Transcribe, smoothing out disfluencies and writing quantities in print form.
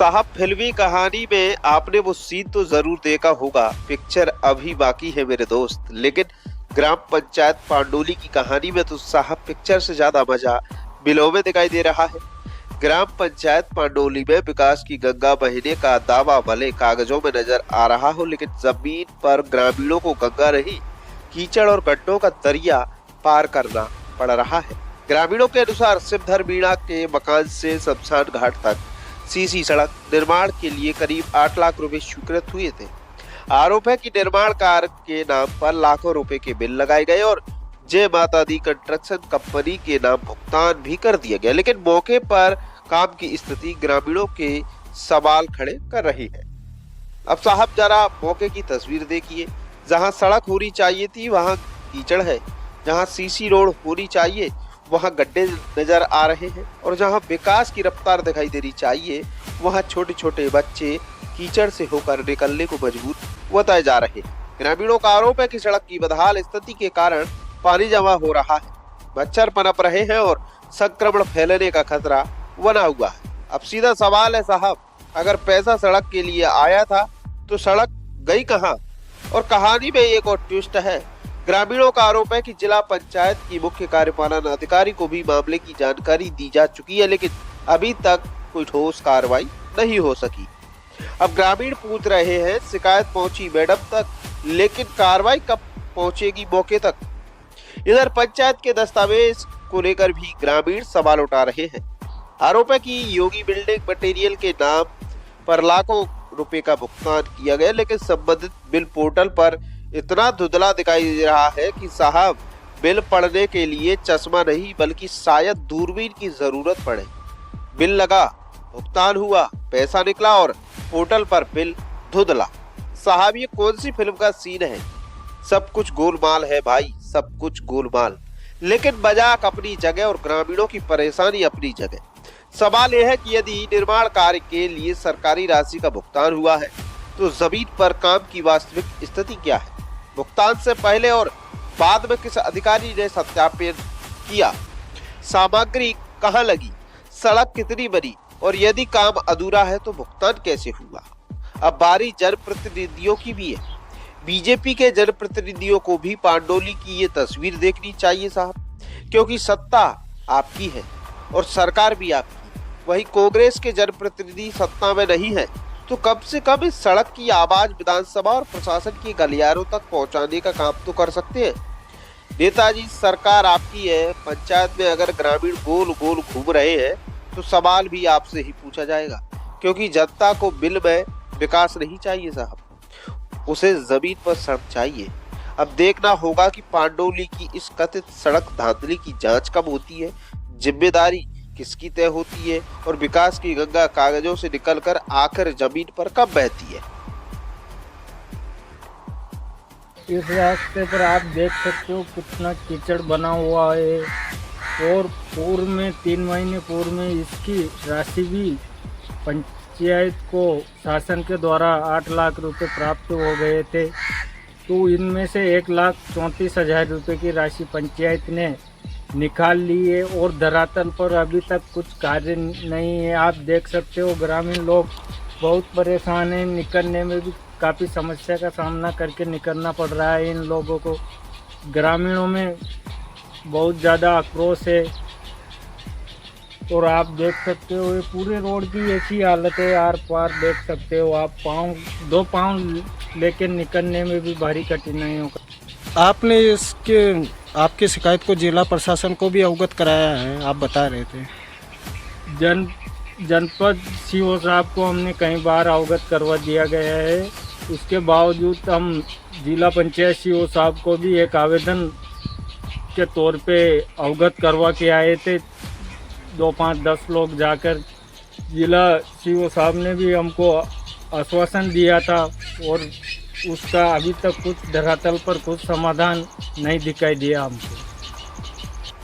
साहब फिल्मी कहानी में आपने वो सीन तो जरूर देखा होगा, पिक्चर अभी बाकी है मेरे दोस्त। लेकिन ग्राम पंचायत पांडोली की कहानी में तो साहब पिक्चर से ज्यादा मजा बिलों में दिखाई दे रहा है। ग्राम पंचायत पांडोली में विकास की गंगा बहने का दावा भले कागजों में नजर आ रहा हो, लेकिन जमीन पर ग्रामीणों को गंगा नहीं, कीचड़ और गड्ढों का दरिया पार करना पड़ रहा है। ग्रामीणों के अनुसार शिवधर मीणा के मकान से शमशान घाट तक सीसी सड़क निर्माण के लिए करीब 8 लाख रुपए स्वीकृत हुए थे। आरोप है कि निर्माण कार्य के नाम पर लाखों रुपए के बिल लगाए गए और जय माता दी कंस्ट्रक्शन कंपनी के नाम भुगतान भी कर दिया गया। लेकिन मौके पर काम की स्थिति ग्रामीणों के सवाल खड़े कर रही है। अब साहब जरा मौके की तस्वीर देखिए। जहां सड़क होनी चाहिए थी वहां कीचड़ है, जहां सीसी रोड होनी चाहिए वहां गड्ढे नजर आ रहे हैं, और जहां विकास की रफ्तार दिखाई देनी चाहिए वहां छोटे छोटे बच्चे कीचड़ से होकर निकलने को मजबूर बताए जा रहे हैं। ग्रामीणों का आरोप है कि सड़क की बदहाल स्थिति के कारण पानी जमा हो रहा है, मच्छर पनप रहे हैं और संक्रमण फैलने का खतरा बना हुआ है। अब सीधा सवाल है साहब, अगर पैसा सड़क के लिए आया था तो सड़क गई कहाँ? और कहानी में एक और ट्विस्ट है। ग्रामीणों का आरोप है कि जिला पंचायत की मुख्य कार्यपालन अधिकारी को भी मामले की जानकारी दी जा चुकी है, लेकिन अभी तक कोई ठोस कार्रवाई नहीं हो सकी। अब ग्रामीण पूछ रहे हैं, शिकायत पहुंची मैडम तक, लेकिन कार्रवाई कब पहुंचेगी मौके तक? इधर पंचायत के दस्तावेज को लेकर भी ग्रामीण सवाल उठा रहे हैं। आरोप है कि योगी बिल्डिंग मटेरियल के नाम पर लाखों रुपए का भुगतान किया गया, लेकिन संबंधित बिल पोर्टल पर इतना धुंधला दिखाई दे रहा है कि साहब बिल पढ़ने के लिए चश्मा नहीं बल्कि शायद दूरबीन की जरूरत पड़े। बिल लगा, भुगतान हुआ, पैसा निकला और पोर्टल पर बिल धुंधला। साहब ये कौन सी फिल्म का सीन है? सब कुछ गोलमाल है भाई, सब कुछ गोलमाल। लेकिन मजाक अपनी जगह और ग्रामीणों की परेशानी अपनी जगह। सवाल यह है कि यदि निर्माण कार्य के लिए सरकारी राशि का भुगतान हुआ है तो जमीन पर काम की वास्तविक स्थिति क्या है? भुगतान से पहले और बाद में किस अधिकारी ने सत्यापन किया? सामग्री कहां लगी? सड़क कितनी बनी? और यदि काम अधूरा है तो भुगतान कैसे हुआ? अब बारी जनप्रतिनिधियों की भी है। बीजेपी के जनप्रतिनिधियों को भी पांडोली की ये तस्वीर देखनी चाहिए साहब, क्योंकि सत्ता आपकी है और सरकार भी आपकी। वही कांग्रेस के जनप्रतिनिधि सत्ता में नहीं है तो कम से कम इस सड़क की आवाज विधानसभा और प्रशासन की गलियारों तक पहुंचाने का काम तो कर सकते हैं। नेताजी सरकार आपकी है। पंचायत में अगर ग्रामीण गोल गोल घूम रहे हैं तो सवाल भी आपसे ही पूछा जाएगा, क्योंकि जनता को बिल में विकास नहीं चाहिए साहब, उसे जमीन पर सड़क चाहिए। अब देखना होगा कि पांडोली की इस कथित सड़क धांधली की जांच कब होती है, जिम्मेदारी किसकी तय होती है, और विकास की गंगा कागजों से निकलकर आखिर जमीन पर कब बहती है। इस रास्ते पर आप देख सकते हो कितना कीचड़ बना हुआ है, और पूर्व में 3 महीने पूर्व में इसकी राशि भी पंचायत को शासन के द्वारा 8 लाख रुपए प्राप्त हो गए थे। तो इनमें से 1,34,000 रुपये की राशि पंचायत ने निकाल ली है और धरातल पर अभी तक कुछ कार्य नहीं है। आप देख सकते हो ग्रामीण लोग बहुत परेशान हैं, निकलने में भी काफ़ी समस्या का सामना करके निकलना पड़ रहा है इन लोगों को। ग्रामीणों में बहुत ज़्यादा आक्रोश है और आप देख सकते हो ये पूरे रोड की ऐसी हालत है, आर पार देख सकते हो आप, 2 पाँव लेकर निकलने में भी भारी कठिनाइयों का। आपने आपकी शिकायत को जिला प्रशासन को भी अवगत कराया है, आप बता रहे थे। जनपद सीओ साहब को हमने कई बार अवगत करवा दिया गया है। उसके बावजूद हम जिला पंचायत सीओ साहब को भी एक आवेदन के तौर पे अवगत करवा के आए थे। 2, 5, 10 लोग जाकर जिला सीओ साहब ने भी हमको आश्वासन दिया था, और उसका अभी तक कुछ धरातल पर कुछ समाधान नहीं दिखाई दिया हमको।